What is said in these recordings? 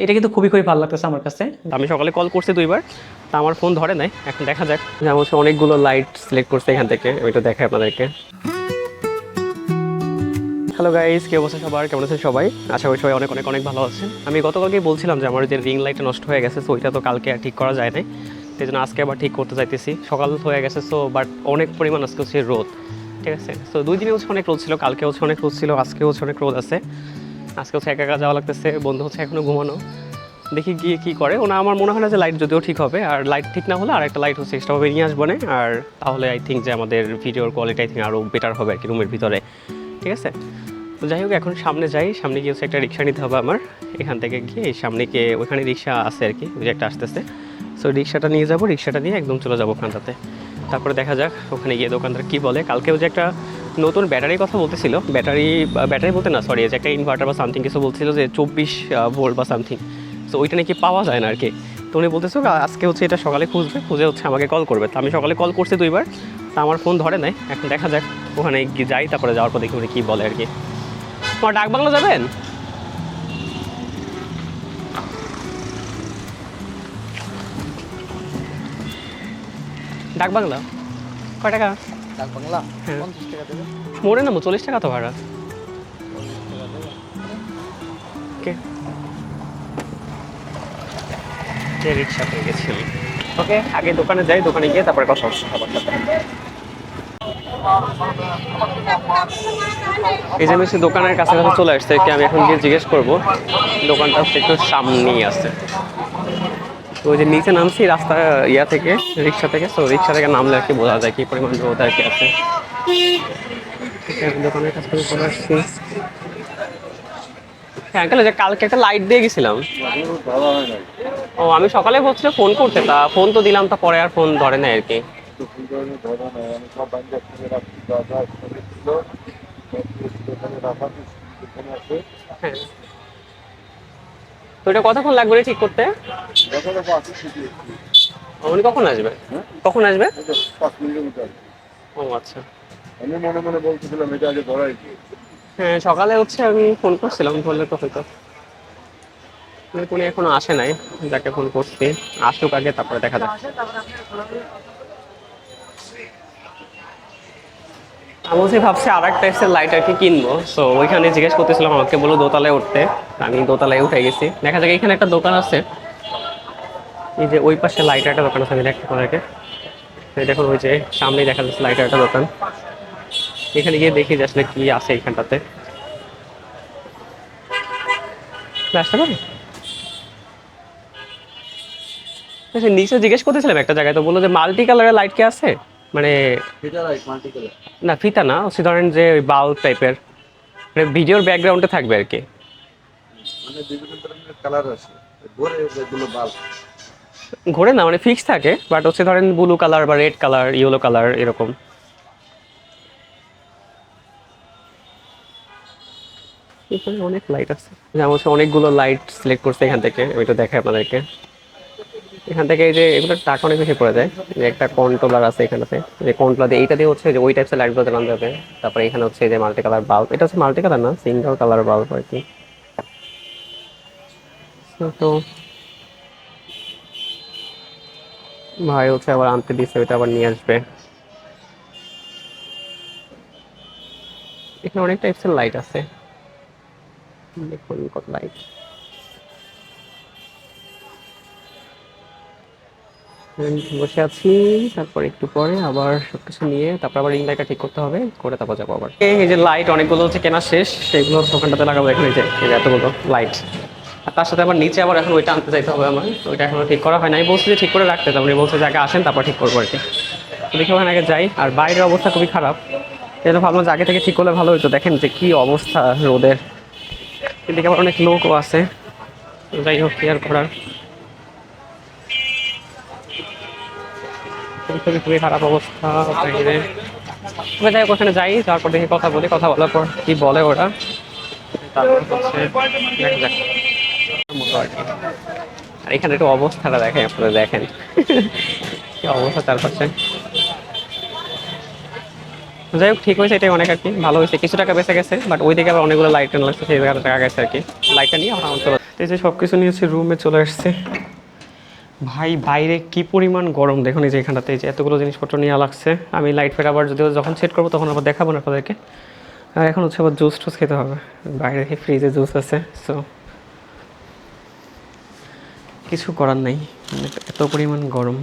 এটা কিন্তু খুবই খুবই ভালো লাগতেছে আমার কাছে। আমি সকালে কল করছি 2বার, তা আমার ফোন ধরে নাই। এখন দেখা যাক, যেমন হচ্ছে অনেকগুলো লাইট সিলেক্ট করছে এখান থেকে, ওইটা দেখাই আপনাদেরকে। হ্যালো গাইস, কি অবস্থা সবার, কেমন আছেন সবাই? আশা করি সবাই অনেক অনেক অনেক ভালো আছেন। আমি গতকালকেই বলছিলাম যে আমার যে রিং লাইটটা নষ্ট হয়ে গেছে, সো ওইটা তো কালকে আর ঠিক করা যায় নাই, সেই জন্য আজকে আবার ঠিক করতে চাইতেছি। সকাল হয়ে গেছে, সো বাট অনেক পরিমাণ আজকে হচ্ছে রোদ, ঠিক আছে। সো 2 দিনে হচ্ছে অনেক রোদ ছিল, কালকে হচ্ছে অনেক রোদ ছিল, আজকে হচ্ছে অনেক রোদ আছে। আজকে হচ্ছে একা একা যাওয়া লাগতেছে, বন্ধু হচ্ছে এখনো ঘুমানো। দেখি গিয়ে কী করে ওনা। আমার মনে হয় না যে লাইট যদিও ঠিক হবে, আর লাইট ঠিক না হলে আর একটা লাইট হচ্ছে এক্সট্রাভাবে নিয়ে আসবো না। আর তাহলে আই থিঙ্ক যে আমাদের ভিডিওর কোয়ালিটি আই থিঙ্ক আরও বেটার হবে আর কি রুমের ভিতরে, ঠিক আছে। তো যাই হোক, এখন সামনে যাই। সামনে গিয়ে হচ্ছে একটা রিক্সা নিতে হবে আমার। এখান থেকে গিয়ে সামনে গিয়ে ওখানে রিক্সা আছে আর কি, ওই যে একটা আসতেছে। সো রিক্সাটা নিয়ে যাবো, রিক্সাটা নিয়ে একদম চলে যাবো ওখানটাতে। তারপরে দেখা যাক ওখানে গিয়ে দোকানদার কী বলে। কালকেও যে একটা নতুন ব্যাটারির কথা বলতেছিল, ব্যাটারি বলতে না, সরি, যে একটা ইনভার্টার বা সামথিং কিছু বলছিল যে 24 ভোল্ট বা সামথিং। সো ওইটা নাকি পাওয়া যায় না আর কি। তো উনি বলতেছো আজকে হচ্ছে এটা সকালে খুঁজবে, খুঁজে হচ্ছে আমাকে কল করবে। তো আমি সকালে কল করছি 2বার, তা আমার ফোন ধরে নাই। এখন দেখা যাক ওখানে গিয়ে যাই, তারপরে যাওয়ার পর দেখি উনি কী বলে আর কি। তোমার ডাক বাংলো যাবেন? ডাক বাংলা কয় টাকা? ডাক বাংলা হ্যাঁ, 50 টাকা দেবে। মোড়ে নামো, 40 টাকা তো ভাড়া। 50 টাকা দেবে। ওকে, যে রিক্সা পেয়ে গেছিল। ওকে, আগে দোকানে যাই, দোকানে গিয়ে তারপরে কথা হচ্ছে সবার সাথে। এই যে আমি হচ্ছে দোকানের কাছাকাছি চলে আসছে কি, আমি এখন গিয়ে জিজ্ঞেস করবো। দোকানটা হচ্ছে একটু সামনেই আছে। তো ওই যে নিচে নামছি রাস্তা ইয়া থেকে, রিক্সা থেকে। তো রিক্সা থেকে নামলে আর কি বোঝা যায় কি পরিমাণ রোদ আর কি আছে। দোকানের কাছে চলে আসছি। হ্যাঁ আঙ্কেল, যে কালকে একটা লাইট দিয়ে গেছিলাম। ভালো হয় নাই। ও, আমি সকালে বলছিল ফোন করতে, তা ফোন তো দিলাম, তা পরে আর ফোন ধরে নাই আর কি। ধরো না, আমি সব বান্ধব থেকে রাখছি, দাদা ছিল এখানে রাখা এখানে আছে। হ্যাঁ, তো এটা কতক্ষণ লাগবে রে ঠিক করতে? দেখো দেখো আসি শুধু একটু। উনি কখন আসবে? হ্যাঁ, কখন আসবে? এই তো 5 মিনিটের মতো আসবে। ও আচ্ছা। আমি মনে মনে বলতেছিলাম এটা আগে ধরাই দিই। হ্যাঁ, সকালে হচ্ছে আমি ফোন করছিলাম, বললে তো হয়তো। উনি এখনো আসে নাই, যাকে ফোন করছি আসুক আগে, তারপরে দেখা যাক। আমি বলছি ভাবছি আর একটা টাইপসের লাইট আর কি কিনবো। সো ওইখানে জিজ্ঞেস করতেছিলাম, আমাকে বললো দোতলায় উঠতে। আমি দোতলায় উঠে গেছি। দেখা যাক, এখানে একটা দোকান আছে, এই যে ওই পাশে লাইটের একটা দোকান আছে, আমি দেখতে আপনাদেরকে। এই দেখুন, ওই যে সামনেই দেখা যাচ্ছে লাইটের একটা দোকান। এখানে গিয়ে দেখি যে আসলে কি আছে এইখানটাতে। আসতে পারি? আচ্ছা, নিচে জিজ্ঞেস করতেছিলাম একটা জায়গায়, তো বললো যে মাল্টি কালারের লাইট কি আছে, মানে এটা রাইট মাল্টি কালার। না ফিতা না, হচ্ছে ধরেন যে ওই বাল্ব টাইপের, মানে ভিডিওর ব্যাকগ্রাউন্ডে থাকবে আর কি। মানে বিভিন্ন ধরনের কালার আছে, ঘরে যেগুলো বাল্ব। ঘোরে না, মানে ফিক্স থাকে, বাট হচ্ছে ধরেন ব্লু কালার বা রেড কালার, ইয়েলো কালার এরকম। এখানে অনেক লাইট আছে, যেমন হচ্ছে অনেকগুলো লাইট সিলেক্ট করছে এখান থেকে, ওইটা দেখাই আপনাদেরকে। এখান থেকে এই যে এগুলোর টাকা অনেক বেশি পড়ে যায়। যে একটা কন্ট্রোলার আছে এখানে, যে কন্ট্রোলার দিয়ে এইটা দিয়ে হচ্ছে যে ওই টাইপসের লাইটগুলো চালানো যাবে। তারপরে এখানে হচ্ছে যে মাল্টি কালার বাল্ব, এটা হচ্ছে মাল্টি কালার না, সিঙ্গেল কালার বাল্ব আর কি। তো ভাই হচ্ছে আবার আনতে দিচ্ছে, ওইটা আবার নিয়ে আসবে। এখানে অনেক টাইপসের লাইট আছে, দেখুন কত লাইট। বসে আছি, তারপর একটু পরে আবার সবকিছু নিয়ে তারপর আবার রিং লাইটটা ঠিক করতে হবে, করে তারপর যাবো আবার। এই যে লাইট অনেকগুলো হচ্ছে কেনা শেষ, সেগুলো হচ্ছে ওখানটাতে লাগাবো। এখন এই যে এতগুলো লাইট, আর তার সাথে আবার নিচে আবার এখন ওইটা আনতে যাইতে হবে আমার। ওইটা এখনো ঠিক করা হয় না, আমি বলছি যে ঠিক করে রাখতে, তারপরে বলছে যে আগে আসেন তারপর ঠিক করবো আর কি। তো দেখি ওখানে আগে যাই। আর বাইরের অবস্থা খুবই খারাপ, এই জন্য ভাবলাম যে আগে থেকে ঠিক করলে ভালো হতো। দেখেন যে কি অবস্থা রোদের, এদিকে আবার অনেক লোকও আছে। যাই হোক, কি আর করার, খুবই খুবই খারাপ অবস্থা বাইরে। তবে যাই হোক, ওখানে যাই, যাওয়ার পর দেখি কথা বলি, কথা বলার পর কি বলে ওরা, তারপর হচ্ছে দেখা যাক মতো আর কি। আর এখানে একটু অবস্থাটা দেখেন, আপনারা দেখেন কি অবস্থা চারপাশে। যাই হোক, ঠিক হয়েছে, এটাই অনেক আর কি, ভালো হয়েছে। কিছু টাকা বেঁচে গেছে, বাট ওই দিকে আবার অনেকগুলো লাইট লাগছে, সেই জায়গাটা টাকা গেছে আর কি। লাইটটা নিয়ে আমরা চলে এই যে সব কিছু নিয়েছি, রুমে চলে আসছে। ভাই বাইরে কি পরিমাণ গরম দেখুন, এই যে এখানটাতে এই যে এতগুলো জিনিসপত্র নিয়ে লাগছে। আমি লাইট ফাইট আবার যদিও যখন সেট করবো তখন আবার দেখাবো না আপনাদেরকে। আর এখন হচ্ছে আবার জুস টুস খেতে হবে, বাইরে ফ্রিজে জুস আছে, সো কিছু করার নাই, মানে এত পরিমাণ গরম।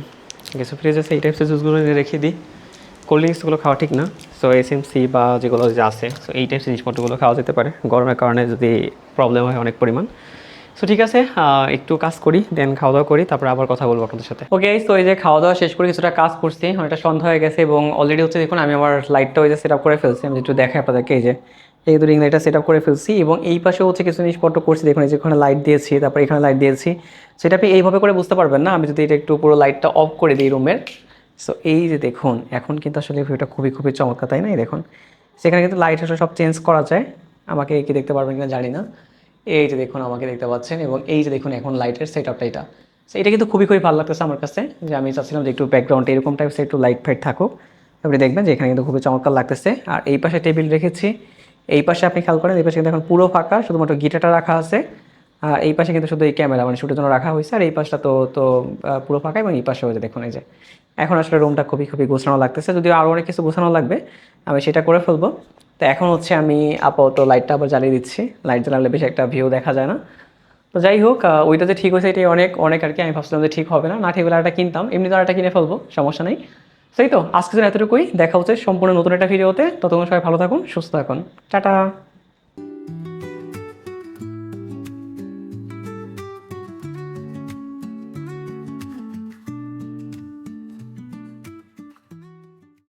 কিছু ফ্রিজ আছে, এই টাইপসের জুসগুলো এনে রেখে দিই। কোল্ড ড্রিঙ্কসগুলো খাওয়া ঠিক না, সো এসএমসি বা যেগুলো যে আছে, সো এই টাইপস জিনিসপত্রগুলো খাওয়া যেতে পারে গরমের কারণে যদি প্রবলেম হয় অনেক পরিমাণ। সো ঠিক আছে, একটু কাজ করি, দেন খাওয়া দাওয়া করি, তারপর আবার কথা বলবো আপনাদের সাথে। ওকে, তো এই যে খাওয়া দাওয়া শেষ করে কিছুটা কাজ করছি, অনেকটা সন্ধ্যা হয়ে গেছে এবং অলরেডি হচ্ছে দেখুন আমি আমার লাইটটা ওই যে সেট আপ করে ফেলছি। আমি একটু দেখাই আপনাদেরকে, এই যে এই দুটো রিং লাইটটা সেট আপ করে ফেলছি এবং এই পাশে হচ্ছে কিছু জিনিসপত্র করছি। দেখুন এই যে এখানে লাইট দিয়েছি, তারপর এখানে লাইট দিয়েছি। সেটা আপনি এইভাবে করে বুঝতে পারবেন না, আমি যদি এটা একটু পুরো লাইটটা অফ করে দিই রুমের। সো এই যে দেখুন এখন কিন্তু আসলে ভিউটা খুবই খুবই চমৎকার, তাই না? এই দেখুন সেখানে কিন্তু লাইট আসলে সব চেঞ্জ করা যায়। আমাকে কি দেখতে পারবেন কিনা জানি না। এই যে দেখুন আমাকে দেখতে পাচ্ছেন এবং এই যে দেখুন এখন লাইটের সেট আপটা এটা। সো এটা কিন্তু খুবই খুবই ভালো লাগতেছে আমার কাছে, যে আমি চাচ্ছিলাম যে একটু ব্যাকগ্রাউন্ডে এরকম টাইপসের একটু লাইট ফাইট থাকুক। আপনি দেখবেন যে এখানে কিন্তু খুবই চমৎকার লাগতেছে। আর এই পাশে টেবিল রেখেছি, এই পাশে আপনি খেয়াল করেন এই পাশে কিন্তু এখন পুরো ফাঁকা, শুধুমাত্র গিটারটা রাখা আছে। আর এই পাশে কিন্তু শুধু এই ক্যামেরা মানে শুটের জন্য রাখা হয়েছে। আর এই পাশটা তো তো পুরো ফাঁকা এবং এই পাশে হয়েছে দেখুন এই যে। এখন আসলে রুমটা খুবই খুবই গোছানো লাগতেছে, যদিও আরও অনেক কিছু গোছানো লাগবে, আমি সেটা করে ফেলবো। তো এখন হচ্ছে আমি আপাতত লাইটটা আবার জ্বালিয়ে দিচ্ছি, লাইট জ্বালালে বেশি একটা ভিউ দেখা যায় না। তো যাই হোক, ওইটা যে ঠিক হয়েছে এটাই অনেক অনেক আর কি। আমি ভাবছিলাম যে ঠিক হবে না, না ঠিক হলে একটা কিনতাম, এমনি তো একটা কিনে ফেলবো, সমস্যা নেই। সেই তো আজকের জন্য এতটুকুই, দেখা হচ্ছে সম্পূর্ণ নতুন একটা ভিডিওতে। ততক্ষণ সবাই ভালো থাকুন, সুস্থ থাকুন, টাটা।